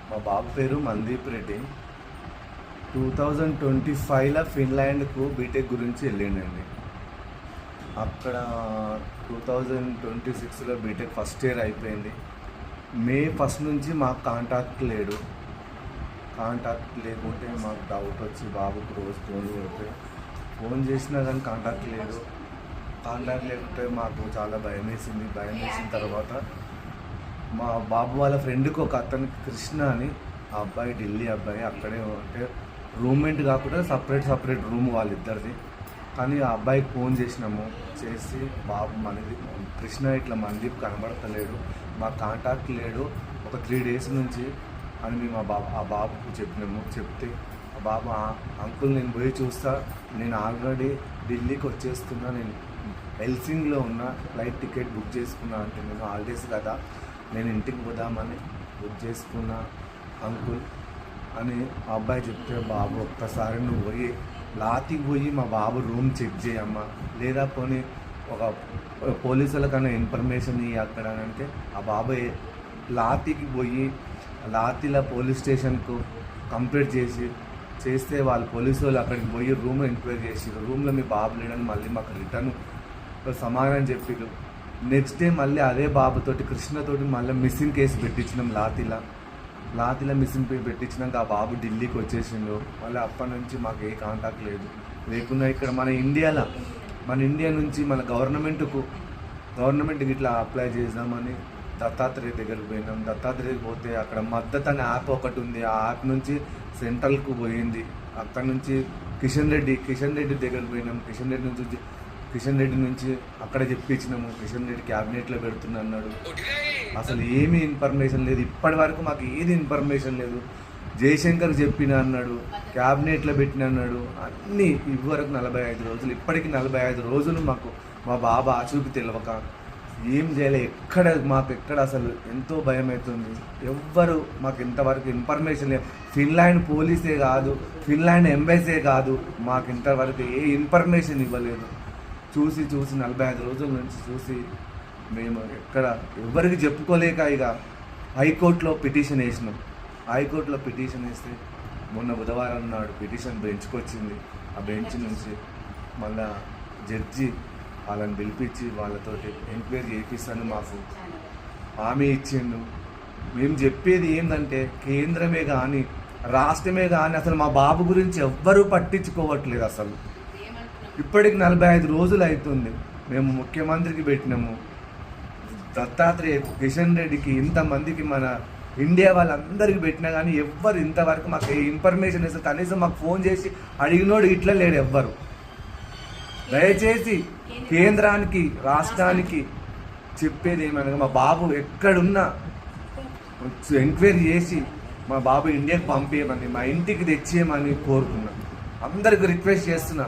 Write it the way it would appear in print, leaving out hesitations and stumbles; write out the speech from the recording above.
మా బాబు పేరు మందీప్ రెడ్డి. 2025లో ఫిన్లాండ్కు బీటెక్ గురించి వెళ్ళిండండి. అక్కడ 2026లో బీటెక్ ఫస్ట్ ఇయర్ అయిపోయింది. మే 1 నుంచి మాకు కాంటాక్ట్ లేడు. కాంటాక్ట్ లేకుంటే మాకు డౌట్ వచ్చి బాబుకు రోజు ఫోన్ కొడితే ఫోన్ చేసినా కానీ కాంటాక్ట్ లేదు. కాంటాక్ట్ లేకుంటే మాకు చాలా భయం వేసింది. భయం వేసిన తర్వాత మా బాబు వాళ్ళ ఫ్రెండ్కి ఒక అతనికి కృష్ణ అని ఆ అబ్బాయి, ఢిల్లీ అబ్బాయి, అక్కడే అంటే రూమ్మేట్ కాకుండా సపరేట్ రూమ్ వాళ్ళిద్దరిది. కానీ ఆ అబ్బాయికి ఫోన్ చేసినాము. చేసి బాబు మనది కృష్ణ ఇట్లా మందీప్ కనబడతలేడు, మా కాంటాక్ట్ లేడు ఒక 3 days నుంచి అని మేము ఆ బాబుకు చెప్పినాము. చెప్తే ఆ బాబు అంకుల్ నేను పోయి చూస్తా, నేను ఆల్రెడీ ఢిల్లీకి వచ్చేస్తున్నా, నేను హెల్సింగ్లో ఉన్న ఫ్లైట్ టికెట్ బుక్ చేసుకున్నా. అంటే నేను హాలిడేస్ కదా, నేను ఇంటికి పోదామని బుక్ చేసుకున్నా అంకుల్ అని ఆ అబ్బాయి చెప్తే, బాబు ఒక్కసారి నువ్వు పోయి లాతికి పోయి మా బాబు రూమ్ చెక్ చేయమ్మా, లేదా పోనీ ఒక పోలీసులకన్నా ఇన్ఫర్మేషన్ ఇవ్వ అక్కడ అని అంటే ఆ బాబాయ్ లాతికి పోయి లాతిల పోలీస్ స్టేషన్కు కంప్లైంట్ చేస్తే వాళ్ళు పోలీసు వాళ్ళు అక్కడికి పోయి రూమ్ ఎంక్వైరీ చేసిరు. రూమ్లో మీ బాబు లేడని మళ్ళీ మాకు రిటర్న్ సమాధానం చెప్పిరు. నెక్స్ట్ డే మళ్ళీ అదే బాబుతోటి కృష్ణతోటి మళ్ళీ మిస్సింగ్ కేసు పెట్టించినాం. లాతిల మిస్సింగ్ పెట్టించినాక ఆ బాబు ఢిల్లీకి వచ్చేసిండు. మళ్ళీ అప్పటి నుంచి మాకు ఏ కాంటాక్ట్ లేదు. లేకుండా ఇక్కడ మన ఇండియా నుంచి మన గవర్నమెంట్కి ఇట్లా అప్లై చేద్దామని దత్తాత్రేయ దగ్గరికి పోయినాం. దత్తాత్రేయకి పోతే అక్కడ మద్దతు అనే యాప్ ఒకటి ఉంది. ఆ యాప్ నుంచి సెంట్రల్కు పోయింది. అక్కడ నుంచి కిషన్ రెడ్డి దగ్గరికి పోయినాం. కిషన్ రెడ్డి నుంచి అక్కడ చెప్పించినాము. కిషన్ రెడ్డి క్యాబినెట్లో పెడుతున్నా అన్నాడు. అసలు ఏమీ ఇన్ఫర్మేషన్ లేదు. ఇప్పటి వరకు మాకు ఏది ఇన్ఫర్మేషన్ లేదు. జయశంకర్ చెప్పిన అన్నాడు, క్యాబినెట్లో పెట్టిన అన్నాడు. అన్నీ ఇవరకు 45 రోజులు, ఇప్పటికి 45 రోజులు మాకు మా బాబా ఆచూకి తెలియక ఏం చేయలే. ఎక్కడ అసలు ఎంతో భయం అవుతుంది. ఎవ్వరు మాకు ఇంతవరకు ఇన్ఫర్మేషన్ లేదు. ఫిన్లాండ్ పోలీసే కాదు, ఫిన్లాండ్ ఎంబసీ కాదు, మాకు ఇంతవరకు ఏ ఇన్ఫర్మేషన్ ఇవ్వలేదు. చూసి 45 రోజుల నుంచి చూసి మేము ఎవరికి చెప్పుకోలేక ఇక హైకోర్టులో పిటిషన్ వేసినాం. హైకోర్టులో పిటిషన్ వేస్తే మొన్న బుధవారం నాడు పిటిషన్ బెంచ్కి వచ్చింది. ఆ బెంచ్ నుంచి మళ్ళా జడ్జి వాళ్ళని పిలిపించి వాళ్ళతోటి ఎంక్వైరీ చేయిస్తాను మాకు హామీ ఇచ్చిండు. మేము చెప్పేది ఏంటంటే కేంద్రమే కానీ రాష్ట్రమే కానీ అసలు మా బాబు గురించి ఎవ్వరూ పట్టించుకోవట్లేదు. అసలు ఇప్పటికి 45 రోజులు అవుతుంది. మేము ముఖ్యమంత్రికి పెట్టినాము, దత్తాత్రేయ, కిషన్ రెడ్డికి, ఇంతమందికి మన ఇండియా వాళ్ళందరికీ పెట్టినా కానీ ఎవ్వరు ఇంతవరకు మాకు ఏ ఇన్ఫర్మేషన్ ఇస్తే కనీసం మాకు ఫోన్ చేసి అడిగినోడు ఇట్లా లేడు ఎవ్వరు. దయచేసి కేంద్రానికి రాష్ట్రానికి చెప్పేది ఏమనగా మా బాబు ఎక్కడున్నా ఎంక్వైరీ చేసి మా బాబు ఇండియాకి పంపేయమని, మా ఇంటికి తెచ్చేయమని కోరుకున్నాను. అందరికి రిక్వెస్ట్ చేస్తున్నా.